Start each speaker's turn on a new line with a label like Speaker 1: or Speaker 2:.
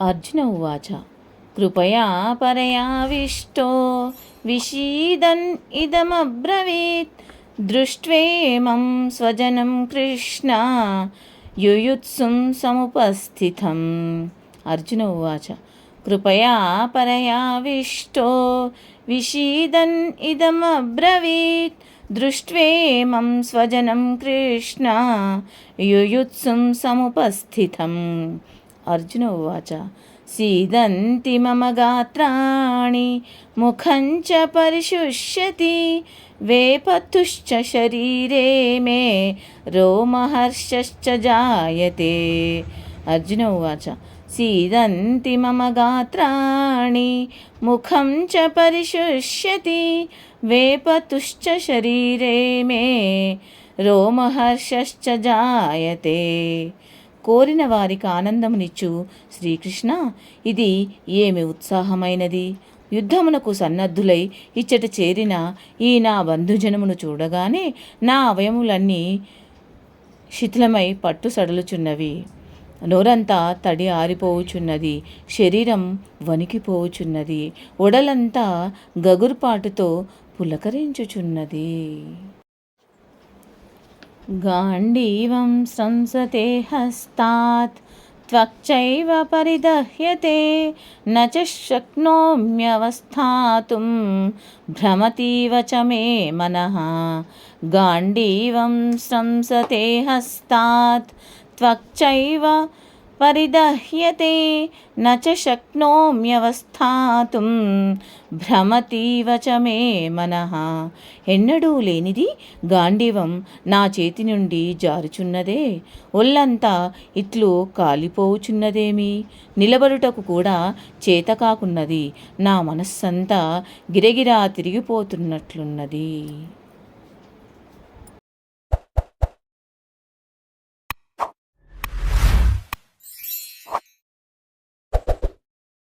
Speaker 1: अर्जुन उवाच कृपया परयाविष्टो विषीदन् इदमब्रवीत् दृष्ट्वेमं स्वजनं कृष्ण युयुत्सुं समुपस्थितम्। अर्जुन उवाच कृपया परयाविष्टो विषीदन् इदमब्रवीत् दृष्ट्वेमं स्वजनं कृष्ण युयुत्सुं समुपस्थितम्। अर्जुन उवाच सीदन्ति मम गात्राणि मुखं च परिशुष्यति वेपतुश्च शरीरे मे रोमहर्षश्च जायते। अर्जुन उवाच सीदन्ति मम गात्राणि मुखं च परिशुष्यति वेपतुश्च शरीरे मे रोमहर्षश्च जायते। కోరిన వారికి ఆనందమునిచ్చు శ్రీకృష్ణ, ఇది ఏమి ఉత్సాహమైనది! యుద్ధమునకు సన్నద్ధులై ఇచ్చట చేరిన ఈ నా బంధుజనమును చూడగానే నా అవయములన్నీ శిథిలమై పట్టు సడలుచున్నవి. నోరంతా తడి ఆరిపోవుచున్నది, శరీరం వణికిపోవుచున్నది, ఒడలంతా గగుర్పాటుతో పులకరించుచున్నది. गाण्डीवं संसते हस्तात् त्वक्चैव परिदह्यते न च शक्नोम्यवस्थातुं भ्रमतीव च मे मनः। गाण्डीवं संसते हस्तात् त्वक्चैव परिदह्यते न च शक्नोम्यवस्थातुं భ్రమతీవ చ మే మనః. ఎన్నడూ లేనిది గాంధీవం నా చేతి నుండి జారుచున్నదే, ఒళ్ళంతా ఇట్లు కాలిపోవుచున్నదేమి, నిలబడుటకు కూడా చేతకాకున్నది, నా మనస్సంతా గిరగిరా తిరిగిపోతున్నట్లున్నది.